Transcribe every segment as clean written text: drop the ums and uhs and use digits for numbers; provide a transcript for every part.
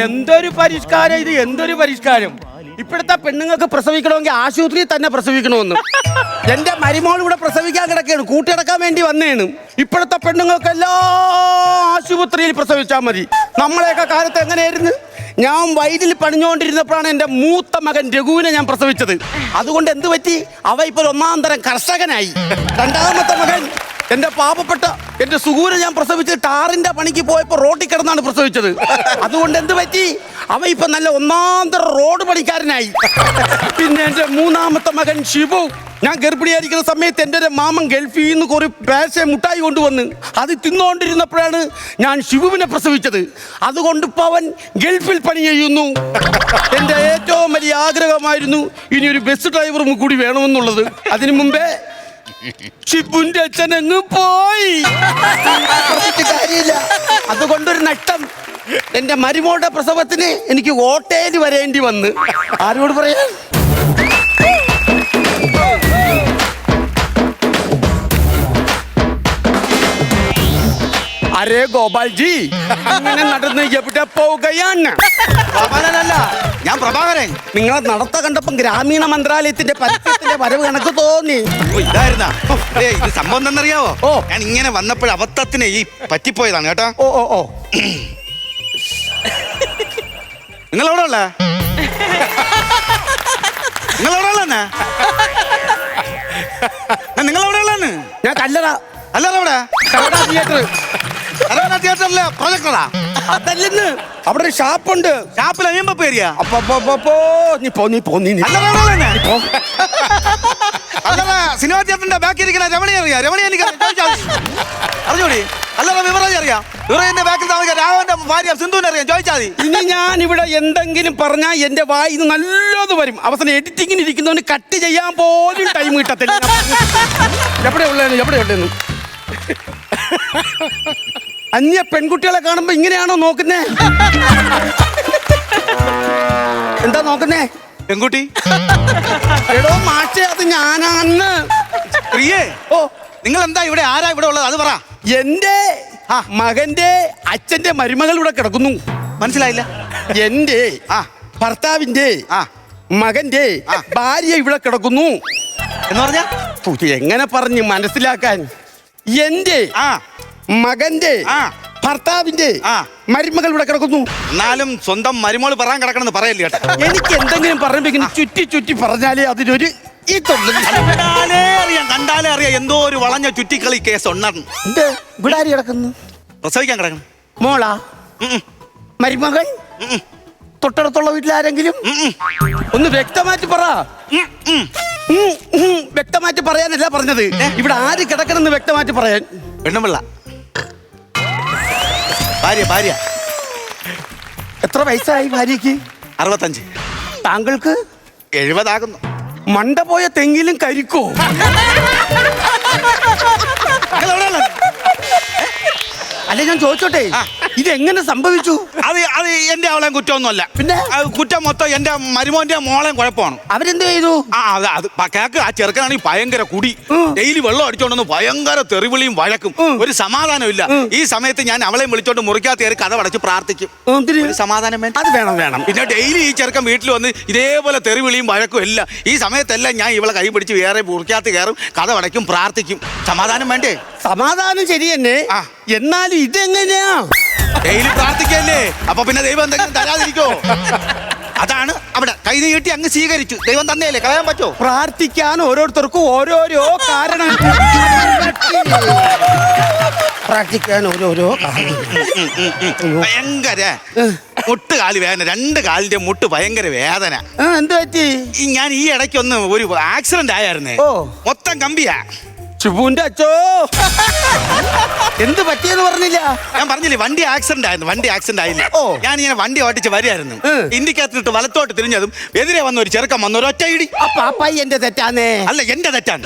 എന്തൊരു പരിഷ്കാരം ഇത്, എന്തൊരു പരിഷ്കാരം. ഇപ്പോഴത്തെ പെണ്ണുങ്ങൾക്ക് പ്രസവിക്കണമെങ്കിൽ ആശുപത്രിയിൽ തന്നെ പ്രസവിക്കണമെന്ന്. എന്റെ മരുമോൾ ഇവിടെ പ്രസവിക്കാൻ കിടക്കുകയാണ്, കൂട്ടിടക്കാൻ വേണ്ടി വന്നേണ്. ഇപ്പോഴത്തെ പെണ്ണുങ്ങൾക്കെല്ലാം ആശുപത്രിയിൽ പ്രസവിച്ചാൽ മതി. നമ്മളെയൊക്കെ കാലത്ത് എങ്ങനെയായിരുന്നു? ഞാൻ വയലിൽ പണിഞ്ഞുകൊണ്ടിരുന്നപ്പോഴാണ് എൻ്റെ മൂത്ത മകൻ രഘുവിനെ ഞാൻ പ്രസവിച്ചത്. അതുകൊണ്ട് എന്ത് പറ്റി? അവ ഇപ്പോൾ ഒന്നാം തരം കർഷകനായി. രണ്ടാമത്തെ മകൻ എന്റെ പാവപ്പെട്ട എന്റെ സുഗൂരെ ഞാൻ പ്രസവിച്ചത് ടാറിന്റെ പണിക്ക് പോയപ്പോ റോഡിൽ കിടന്നാണ് പ്രസവിച്ചത്. അതുകൊണ്ട് എന്ത് പറ്റി? അവ ഇപ്പൊ നല്ല ഒന്നാം തരം റോഡ് പണിക്കാരനായി. പിന്നെ എന്റെ മൂന്നാമത്തെ മകൻ ശിവു, ഞാൻ ഗർഭിണിയായിരിക്കുന്ന സമയത്ത് എൻ്റെ ഒരു മാമൻ ഗൾഫിൽ നിന്ന് കുറെ പേശ മുട്ടായി കൊണ്ടുവന്ന് അത് തിന്നുകൊണ്ടിരുന്നപ്പോഴാണ് ഞാൻ ശിവുവിനെ പ്രസവിച്ചത്. അതുകൊണ്ട് ഇപ്പൊ അവൻ ഗൾഫിൽ പണി ചെയ്യുന്നു. എൻ്റെ ഏറ്റവും വലിയ ആഗ്രഹമായിരുന്നു ഇനി ഒരു ബസ് ഡ്രൈവറും കൂടി വേണമെന്നുള്ളത്. അതിനു മുമ്പേ ഷിബുന്റെ അച്ഛൻ അങ്ങ് പോയി. കാര്യമില്ല, അതുകൊണ്ടൊരു നഷ്ടം. എന്റെ മരുമോളുടെ പ്രസവത്തിന് എനിക്ക് ഹോട്ടലിൽ വരേണ്ടി വന്ന്. ആരോട് പറയാൻ? അരേ ഗോപാൽജി, അങ്ങനെ നടന്ന് എവിടെ പോവുകയാണ്? ഗോപാലനല്ല, ഞാൻ പ്രഭാകരൻ. നിങ്ങളെ നടത്ത കണ്ടപ്പം ഗ്രാമീണ മന്ത്രാലയത്തിന്റെ പരസ്യത്തിന്റെ വരവ് കണക്ക് തോന്നി. ഇതായിരുന്നാ? ഇത് സംഭവം എന്തെന്നറിയാവോ? ഞാൻ ഇങ്ങനെ വന്നപ്പോൾ അബദ്ധത്തിന് ഈ പറ്റിപ്പോയതാണ് കേട്ടോ. ഓ നിങ്ങളെവിടെ ഉള്ള? നിങ്ങളെവിടെ ഉള്ളന്ന്? നിങ്ങളെവിടെ ഉള്ളന്ന്? ഞാൻ കല്ലറ. അല്ലറ എവിടെ? തിയേറ്റർ. തിയേറ്ററിലെ പ്രൊജക്ടറാ? അതല്ലെന്ന്, അവിടെ ഒരു ഷാപ്പുണ്ട്. ഷാപ്പിൽ അയ്യമ്പ പേരിയാ? അല്ലറ സിനിമാ തിയേറ്ററിന്റെ ബാക്കി ഇരിക്കുന്ന രമണി അറിയാം? രമണി എനിക്ക് അറിഞ്ഞോടി? അല്ലറ വിവരം അറിയാം? വിവരന്റെ ബാക്കിൽ താമസിക്കാൻ രാഘവന്റെ ഭാര്യ സിന്ധുവിനെ അറിയാം? ചോദിച്ചാൽ മതി. ഇനി ഞാൻ ഇവിടെ എന്തെങ്കിലും പറഞ്ഞാൽ എന്റെ വായിന്ന് നല്ലത് വരും. അവസാനം എഡിറ്റിങ്ങിന് ഇരിക്കുന്നവന് കട്ട് ചെയ്യാൻ പോലും ടൈം കിട്ടത്തില്ല. എവിടെയുള്ളതെന്ന് അന്യ പെൺകുട്ടികളെ കാണുമ്പോ ഇങ്ങനെയാണോ നോക്കുന്നേ? എന്താ നോക്കുന്നേ? പെൺകുട്ടി? എടോ മാഷേ, അത് ഞാനാണ്. പ്രിയേ, ഓ നിങ്ങൾ എന്താ ഇവിടെ? ആരാ ഇവിടെ ഉള്ളത്? അത് പറ. എന്റെ മകന്റെ അച്ഛന്റെ മരുമകൾ ഇവിടെ കിടക്കുന്നു. മനസ്സിലായില്ല? എന്റെ ഭർത്താവിന്റെ മകന്റെ ഭാര്യ ഇവിടെ കിടക്കുന്നു എന്ന് പറഞ്ഞ എങ്ങനെ പറഞ്ഞ് മനസ്സിലാക്കാൻ? എന്റെ മകന്റെ ഭർത്താവിന്റെ മരുമകൾ ഇവിടെ കിടക്കുന്നു. എന്നാലും സ്വന്തം മരുമോള് പറയാൻ കിടക്കണമെന്ന് പറയല്ലേ കേട്ടോ. എനിക്ക് എന്തെങ്കിലും പറയുമ്പോ ചുറ്റി പറഞ്ഞാലേ അതിനൊരു കണ്ടാലേ അറിയാം എന്തോ ഒരു വളഞ്ഞ ചുറ്റിക്കളി കേസ് ഉണ്ടെന്ന്. ഇവിടെ ആര് കിടക്കുന്നു? പ്രസവിക്കാൻ കിടക്കണം. മോളാ? മരുമകൻ? തൊട്ടടുത്തുള്ള വീട്ടിലാരെങ്കിലും? ഒന്ന് വ്യക്തമായിട്ട് പറ. വ്യക്തമായിട്ട് പറയാനല്ല പറഞ്ഞത്, ഇവിടെ ആര് കിടക്കണമെന്ന് വ്യക്തമായിട്ട് പറയാൻ. പെണ്ണുപിള്ള ഭാര്യ. എത്ര വയസ്സായി ഭാര്യക്ക്? 65. താങ്കൾക്ക്? 70 ആകുന്നു. മണ്ട പോയ തെങ്ങിലും കരിക്കോ? അല്ലെ ഞാൻ ചോദിച്ചോട്ടെ, ഇതെങ്ങനെ സംഭവിച്ചു? അത് എന്റെ അവളെ കുറ്റമൊന്നുമല്ല. പിന്നെ കുറ്റം മൊത്തം എന്റെ മരുമോന്റെ മോളെയും കുഴപ്പമാണ്. അവരെന്ത് ചെയ്തു? അത് കേക്ക്. ആ ചെറുക്കനാണെങ്കിൽ ഭയങ്കര കുടി, ഡെയിലി വെള്ളം അടിച്ചോണ്ടെന്ന് ഭയങ്കര തെറിവിളിയും വഴക്കും. ഒരു സമാധാനം ഇല്ല. ഈ സമയത്ത് ഞാൻ അവളെയും വിളിച്ചോണ്ട് മുറിക്കാത്ത കയറി കഥ അടച്ച് പ്രാർത്ഥിക്കും. ഒരു സമാധാനം വേണം. അത് വേണം. പിന്നെ ഡെയിലി ഈ ചെറുക്കൻ വീട്ടിൽ വന്ന് ഇതേപോലെ തെറിവിളിയും വഴക്കും എല്ലാം. ഈ സമയത്തെല്ലാം ഞാൻ ഇവളെ കൈ പിടിച്ച് വേറെ മുറിക്കാത്ത കയറും, കഥ അടയ്ക്കും, പ്രാർത്ഥിക്കും. സമാധാനം വേണ്ടേ? സമാധാനം ശരി തന്നെ, എന്നാലും ഇതെങ്ങനെയാ? ഡെയിലി പ്രാർത്ഥിക്കല്ലേ, അപ്പൊ പിന്നെ ദൈവം എന്തെങ്കിലും തരാതിരിക്കോ? അതാണ് അവിടെ. കൈ നീട്ടി അങ്ങ് സ്വീകരിച്ചു. ദൈവം തന്നെയല്ലേ, കളയാൻ പറ്റോ? പ്രാർത്ഥിക്കാൻ ഓരോരുത്തർക്കും ഓരോരോ കാരണം. പ്രാർത്ഥിക്കാൻ ഓരോരോ ഭയങ്കര മുട്ടുകാല് വേദന. 2 കാലിന്റെ മുട്ട് ഭയങ്കര വേദന. എന്ത് പറ്റി? ഞാൻ ഈ ഇടയ്ക്കൊന്ന് ഒരു ആക്സിഡന്റ് ആയിരുന്നേ. മൊത്തം കമ്പിയാ. ഷിബുവിന്റെ അച്ഛോ, എന്ത് പറ്റിയെന്ന് പറഞ്ഞില്ല? ഞാൻ പറഞ്ഞില്ലേ, വണ്ടി ആക്സിഡന്റ് ആയില്ല. ഞാൻ ഇങ്ങനെ വണ്ടി ഓട്ടിച്ച് വരികയായിരുന്നു. ഇൻഡിക്കേറ്റർ ഇട്ട് വലത്തോട്ട് തിരിഞ്ഞതും എതിരെ വന്ന ഒരു ചെറുക്കൻ വന്ന ഒരു ഒറ്റ ഇടി. പാപ്പായി എന്റെ തെറ്റാന്നേ? അല്ല, എന്റെ തെറ്റാണ്.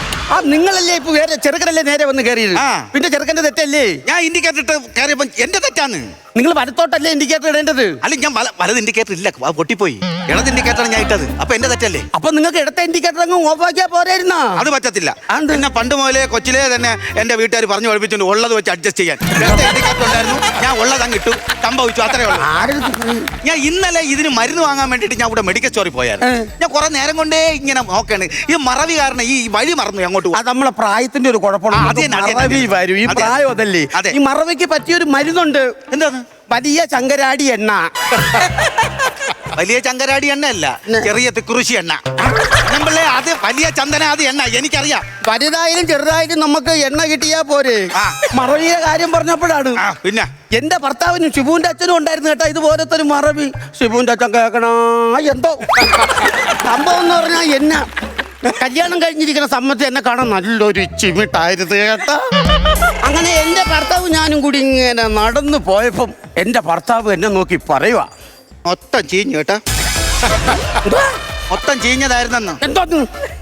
നിങ്ങളല്ലേ ഇപ്പൊ വേറെ ചെറുക്കനല്ലേ നേരെ വന്ന് കയറിയത്? പിന്നെ ചെറുക്കന്റെ തെറ്റല്ലേ? ഞാൻ ഇൻഡിക്കേറ്റർ ഇട്ട് കയറിയപ്പോ എന്റെ തെറ്റാണ്. നിങ്ങൾ വലത്തോട്ടല്ലേ ഇൻഡിക്കേറ്റർ ഇടേണ്ടത്? അല്ല, ഞാൻ വലത് ഇൻഡിക്കേറ്റർ ഇല്ല, പൊട്ടിപ്പോയി. ഇടത് ഇൻഡിക്കേറ്റർ ഞാൻ ഇട്ടത്. അപ്പൊ എന്റെ തെറ്റല്ലേ? അപ്പൊ നിങ്ങൾക്ക് ഇടത്തെ ഇൻഡിക്കേറ്റർ അങ്ങ് ഓഫാക്കിയാ പോരായിരുന്നാ? അത് പറ്റത്തില്ല. പിന്നെ പണ്ട് മുതലേ കൊച്ചിലേ തന്നെ എന്റെ വീട്ടുകാർ പറഞ്ഞു പഠിപ്പിച്ചിട്ടുണ്ട് ഉള്ളത് വെച്ച് അഡ്ജസ്റ്റ് ചെയ്യാൻ. ഉണ്ടായിരുന്നു, ഞാൻ ഉള്ളതങ്ങ് ഇട്ടു, സംഭവിച്ചു, അത്രേ ഉള്ളൂ. ഞാൻ ഇന്നലെ ഇതിന് മരുന്ന് വാങ്ങാൻ വേണ്ടിയിട്ട് ഞാൻ ഇവിടെ മെഡിക്കൽ സ്റ്റോറിൽ പോയായിരുന്നു. ഞാൻ കുറെ നേരം കൊണ്ടേ ഇങ്ങനെ നോക്കാണ്, ഈ മറവി കാരണം ഈ വഴി മറന്നു അങ്ങോട്ട്. അത് നമ്മളെ പ്രായത്തിന്റെ ഒരു കുഴപ്പമാണ്. മറവി വരും, ഈ പ്രായം അതല്ലേ. ഈ മറവിക്ക് പറ്റിയൊരു മരുന്നുണ്ട്. എന്താണ്? വലിയ ചങ്കരാടി എണ്ണ. വലിയ ചങ്കരാടി എണ്ണ അല്ല, ചെറിയ തിക്കുറിശി എണ്ണ. പിള്ളേ അത് വലിയ ചന്ദന, അത് എണ്ണ എനിക്കറിയാം. വലുതായാലും ചെറുതായാലും നമുക്ക് എണ്ണ കിട്ടിയാ പോരെ. മറവിയുടെ കാര്യം പറഞ്ഞപ്പോഴാണ് പിന്നെ എന്റെ ഭർത്താവിനും ഷിബുവിന്റെ അച്ഛനും ഉണ്ടായിരുന്നു കേട്ടോ ഇതുപോലത്തെ ഒരു മറവി. ഷിബുവിന്റെ അച്ഛൻ കേൾക്കണ എന്തോ സംഭവം എന്ന് പറഞ്ഞാൽ എന്നെ കല്യാണം കഴിഞ്ഞിരിക്കുന്ന സമയത്ത് എന്നെ കാണാൻ നല്ലൊരു ചിമിട്ടായിരുന്നു കേട്ടോ. അങ്ങനെ എന്റെ ഭർത്താവ് ഞാനും കൂടി ഇങ്ങനെ നടന്നു പോയപ്പം എന്റെ ഭർത്താവ് എന്നെ നോക്കി പറയുക, മൊത്തം ചീഞ്ഞു കേട്ടാ, മൊത്തം ചീഞ്ഞതായിരുന്നെന്ന്. എന്തോന്ന്?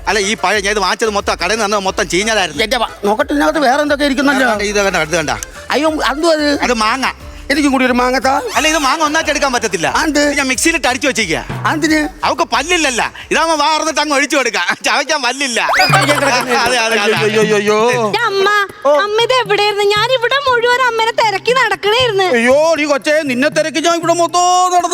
അല്ല ഈ പഴയ ഞാൻ ഇത് വാങ്ങിച്ചത് മൊത്തം കടയിൽ നിന്ന് മൊത്തം ചീഞ്ഞതായിരുന്നു. എന്റെ നോക്കട്ടെ, ഇതിനകത്ത് വേറെ എന്തൊക്കെ ഇരിക്കുന്നല്ലോ. ഇത് കണ്ട, അടുത്ത് കണ്ട. അയ്യോ അതും അത് മാങ്ങ. എനിക്കും കൂടി ഒരു മാങ്ങത്താ. അല്ല ഇത് മാങ്ങ ഒന്നായിട്ട് എടുക്കാൻ പറ്റത്തില്ല, ഞാൻ മിക്സിയിലിട്ട് അടിച്ചു വെച്ചിരിക്കുക. അതിന് അവക്ക് പല്ലില്ലല്ല, ഇതാകുമ്പോ വാർന്നിട്ട് അങ്ങ് ഒഴിച്ചു കൊടുക്കാം, ചവയ്ക്കാൻ പല്ലില്ല. അമ്മ അമ്മ ഇത് എവിടെയായിരുന്നു? ഞാൻ ഇവിടെ മുഴുവൻ അമ്മനെ തിരക്കി നടക്കണായിരുന്നു. അയ്യോ നീ കൊച്ചേ, നിന്നെ തിരക്കി ഞാൻ ഇവിടെ മൊത്തം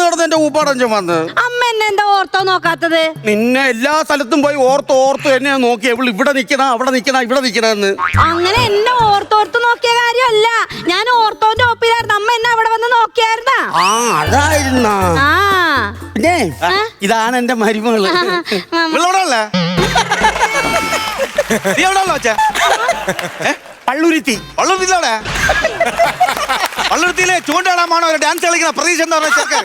നടന്ന് എന്റെ ഊപ്പാടഞ്ചം വന്ന്. അമ്മ എന്നെ എന്താ ഓർത്തോ നോക്കാത്തത്? നിന്നെ എല്ലാ സ്ഥലത്തും പോയി ഓർത്ത് എന്നെ നോക്കി ഇവിടെ നിക്കണ അവിടെ നിക്കണ ഇവിടെ നിക്കണെന്ന്. അങ്ങനെ എന്നെ ഓർത്തോർത്ത് നോക്കിയ കാര്യമല്ല, ഞാൻ ഓർത്തോന്റെ ഒപ്പിലായിരുന്നു. അമ്മ എന്നെ അവിടെ വന്ന് നോക്കിയായിരുന്നാ? ആ അതായിരുന്ന. പിന്നെ ഇതാണ് എന്റെ മരുമകള്. നീ എവിടെ ഉള്ള വെച്ചാ? പള്ളുരുത്തി. പള്ളുരുത്തിയിലവിടെ പള്ളുരുത്തിയിലെ ചൂണ്ടാടാമാണോ ഡാൻസ് കളിക്കുന്ന പ്രതീക്ഷ എന്താ പറഞ്ഞ ചെറുക്കൻ?